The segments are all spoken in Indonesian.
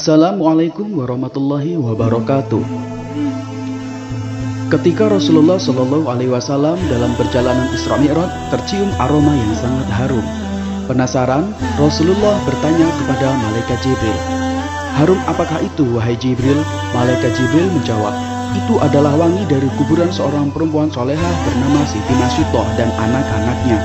Assalamualaikum warahmatullahi wabarakatuh. Ketika Rasulullah Shallallahu Alaihi Wasallam dalam perjalanan Isra Mi'raj tercium aroma yang sangat harum. Penasaran, Rasulullah bertanya kepada Malaikat Jibril, "Harum apakah itu, wahai Jibril?" Malaikat Jibril menjawab, "Itu adalah wangi dari kuburan seorang perempuan solehah bernama Siti Masitoh dan anak-anaknya."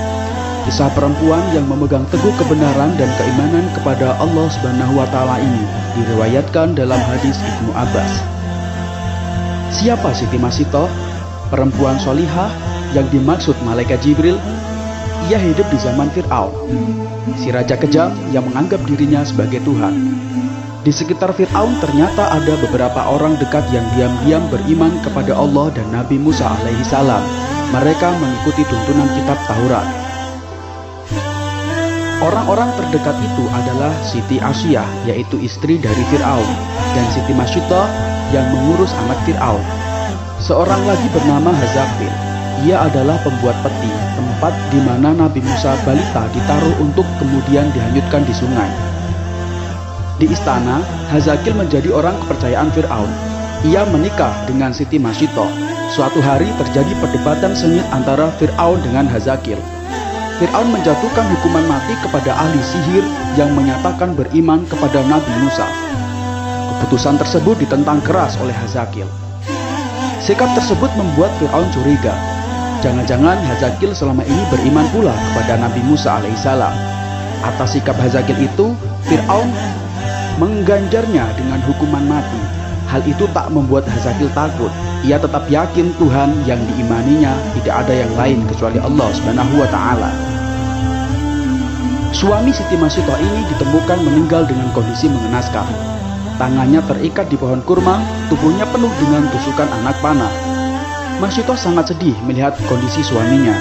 Kisah perempuan yang memegang teguh kebenaran dan keimanan kepada Allah Subhanahu wa Ta'ala ini diriwayatkan dalam hadis Ibnu Abbas. Siapa Siti Masitoh? Perempuan solihah yang dimaksud Malaikat Jibril. Ia hidup di zaman Fir'aun, si raja kejam yang menganggap dirinya sebagai Tuhan. Di sekitar Fir'aun ternyata ada beberapa orang dekat yang diam-diam beriman kepada Allah dan Nabi Musa alaihi salam. Mereka mengikuti tuntunan kitab Taurat. Orang-orang terdekat itu adalah Siti Asyiyah, yaitu istri dari Fir'aun, dan Siti Masitoh yang mengurus anak Fir'aun. Seorang lagi bernama Hazakil. Ia adalah pembuat peti, tempat di mana Nabi Musa balita ditaruh untuk kemudian dihanyutkan di sungai. Di istana, Hazakil menjadi orang kepercayaan Fir'aun. Ia menikah dengan Siti Masitoh. Suatu hari terjadi perdebatan sengit antara Fir'aun dengan Hazakil. Fir'aun menjatuhkan hukuman mati kepada ahli sihir yang menyatakan beriman kepada Nabi Musa. Keputusan tersebut ditentang keras oleh Hazakil. Sikap tersebut membuat Fir'aun curiga. Jangan-jangan Hazakil selama ini beriman pula kepada Nabi Musa alaihissalam. Atas sikap Hazakil itu, Fir'aun mengganjarnya dengan hukuman mati. Hal itu tak membuat Hazakil takut. Ia tetap yakin Tuhan yang diimaninya tidak ada yang lain kecuali Allah Subhanahu wa Ta'ala. Suami Siti Masitoh ini ditemukan meninggal dengan kondisi mengenaskan. Tangannya terikat di pohon kurma, tubuhnya penuh dengan tusukan anak panah. Masitoh sangat sedih melihat kondisi suaminya.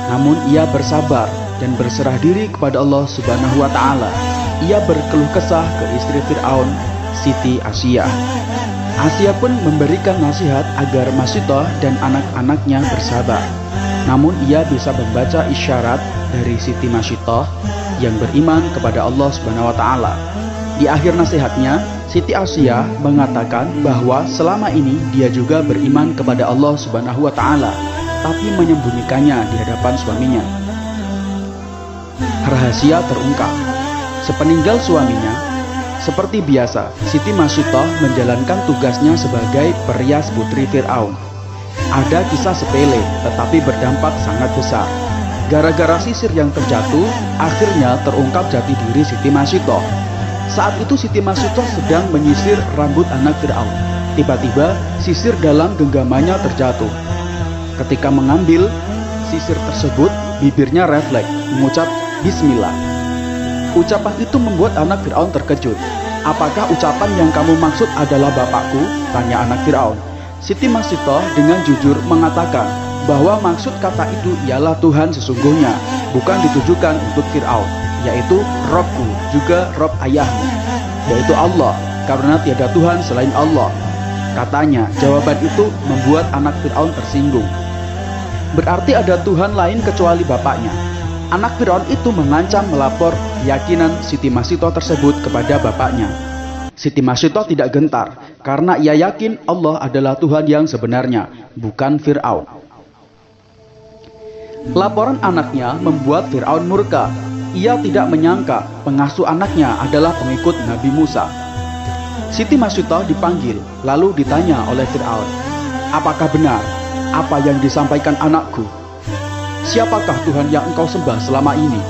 Namun ia bersabar dan berserah diri kepada Allah Subhanahu wa Ta'ala. Ia berkeluh kesah ke istri Fir'aun, Siti Asyiyah. Asyiyah pun memberikan nasihat agar Masitoh dan anak-anaknya bersabar. Namun ia bisa membaca isyarat dari Siti Masitoh yang beriman kepada Allah Subhanahu wa Ta'ala. Di akhir nasihatnya, Siti Asyiyah mengatakan bahwa selama ini dia juga beriman kepada Allah Subhanahu wa Ta'ala, tapi menyembunyikannya di hadapan suaminya. Rahasia terungkap. Sepeninggal suaminya, seperti biasa, Siti Masitoh menjalankan tugasnya sebagai perias putri Fir'aun. Ada kisah sepele tetapi berdampak sangat besar. Gara-gara sisir yang terjatuh, akhirnya terungkap jati diri Siti Masitoh. Saat itu Siti Masitoh sedang menyisir rambut anak Fir'aun. Tiba-tiba sisir dalam genggamannya terjatuh. Ketika mengambil sisir tersebut, bibirnya refleks mengucap Bismillah. Ucapan itu membuat anak Fir'aun terkejut. "Apakah ucapan yang kamu maksud adalah bapakku?" tanya anak Fir'aun. Siti Masitoh dengan jujur mengatakan bahwa maksud kata itu ialah Tuhan sesungguhnya, bukan ditujukan untuk Fir'aun, yaitu Robku, juga Rob ayahmu, yaitu Allah, karena tiada Tuhan selain Allah. Katanya, jawaban itu membuat anak Fir'aun tersinggung. Berarti ada Tuhan lain kecuali bapaknya. Anak Fir'aun itu mengancam melapor keyakinan Siti Masitoh tersebut kepada bapaknya. Siti Masitoh tidak gentar, karena ia yakin Allah adalah Tuhan yang sebenarnya, bukan Fir'aun. Laporan anaknya membuat Fir'aun murka. Ia tidak menyangka pengasuh anaknya adalah pengikut Nabi Musa. Siti Masitoh dipanggil, lalu ditanya oleh Fir'aun, "Apakah benar apa yang disampaikan anakku? Siapakah Tuhan yang engkau sembah selama ini?"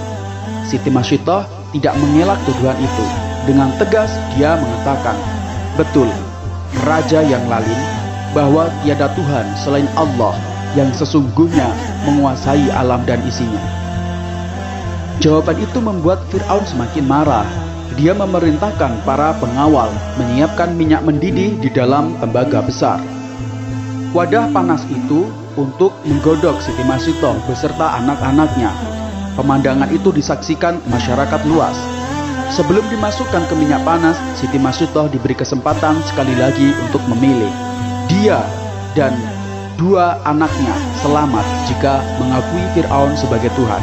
Siti Masitoh tidak mengelak tuduhan itu. Dengan tegas dia mengatakan, "Betul, Raja yang lalim, bahwa tiada Tuhan selain Allah yang sesungguhnya menguasai alam dan isinya." Jawaban itu membuat Fir'aun semakin marah. Dia memerintahkan para pengawal menyiapkan minyak mendidih di dalam tembaga besar. Wadah panas itu untuk menggodok Siti Masitoh beserta anak-anaknya. Pemandangan itu disaksikan masyarakat luas. Sebelum dimasukkan ke minyak panas, Siti Masitoh diberi kesempatan sekali lagi untuk memilih. Dia dan dua anaknya selamat jika mengakui Fir'aun sebagai Tuhan.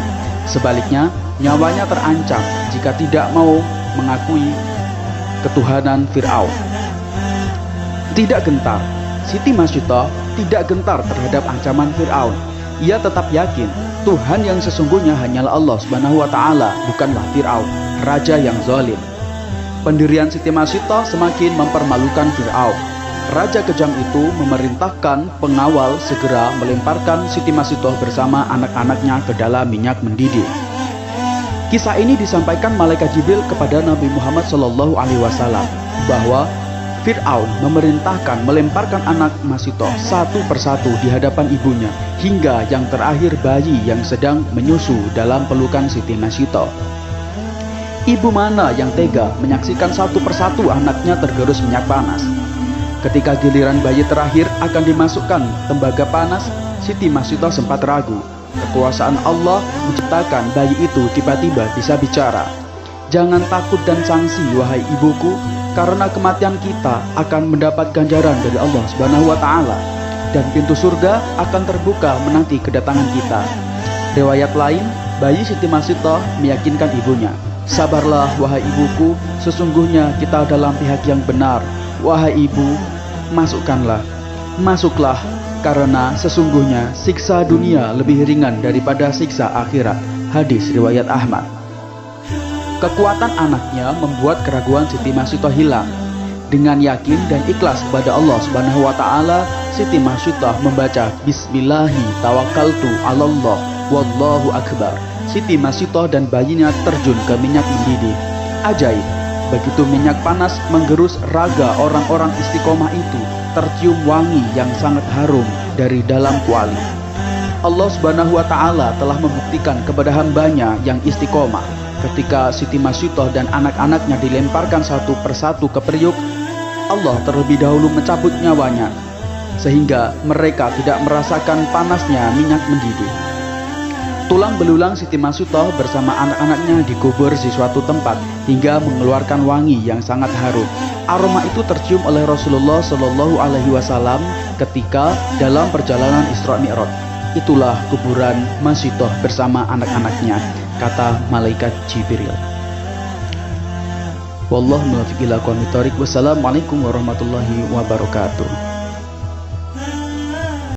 Sebaliknya, nyawanya terancam jika tidak mau mengakui ketuhanan Fir'aun. Tidak gentar, Siti Masyidah tidak gentar terhadap ancaman Fir'aun. Ia tetap yakin Tuhan yang sesungguhnya hanyalah Allah Subhanahu wa Ta'ala, bukanlah Fir'aun, raja yang zalim. Pendirian Siti Masyidah semakin mempermalukan Fir'aun. Raja kejam itu memerintahkan pengawal segera melemparkan Siti Masyidah bersama anak-anaknya ke dalam minyak mendidih. Kisah ini disampaikan malaikat Jibril kepada Nabi Muhammad SAW bahwa Fir'aun memerintahkan melemparkan anak Masyidah satu persatu di hadapan ibunya, hingga yang terakhir bayi yang sedang menyusu dalam pelukan Siti Masyidah. Ibu mana yang tega menyaksikan satu persatu anaknya tergerus minyak panas? Ketika giliran bayi terakhir akan dimasukkan tembaga panas, Siti Masyidah sempat ragu. Kekuasaan Allah menciptakan bayi itu tiba-tiba bisa bicara. Jangan takut dan sangsi, wahai ibuku, karena kematian kita akan mendapat ganjaran dari Allah Subhanahu wa Ta'ala, dan pintu surga akan terbuka menanti kedatangan kita. Riwayat lain, bayi Siti Masyidah meyakinkan ibunya, sabarlah wahai ibuku, sesungguhnya kita dalam pihak yang benar. Wahai ibu, masuklah, karena sesungguhnya siksa dunia lebih ringan daripada siksa akhirat. Hadis riwayat Ahmad. Kekuatan anaknya membuat keraguan Siti Masyidah hilang. Dengan yakin dan ikhlas kepada Allah Subhanahu wa Ta'ala, Siti Masyidah membaca Bismillahi tawakkaltu 'alallah wallahu akbar. Siti Masyidah dan bayinya terjun ke minyak mendidih. Ajaib, begitu minyak panas menggerus raga orang-orang istiqomah itu, tercium wangi yang sangat harum dari dalam kuali. Allah Subhanahu wa Ta'ala telah membuktikan kepada hambanya yang istiqomah. Ketika Siti Masyidah dan anak-anaknya dilemparkan satu persatu ke periuk, Allah terlebih dahulu mencabut nyawanya, sehingga mereka tidak merasakan panasnya minyak mendidih. Tulang belulang Siti Masyidah bersama anak-anaknya dikubur di suatu tempat hingga mengeluarkan wangi yang sangat harum. Aroma itu tercium oleh Rasulullah Shallallahu Alaihi Wasallam ketika dalam perjalanan Isra Mi'raj. Itulah kuburan Masyidah bersama anak-anaknya, kata malaikat Jibril. Wallahu muwaffiq ila aqwamit thoriq. Wassalamualaikum warahmatullahi wabarakatuh.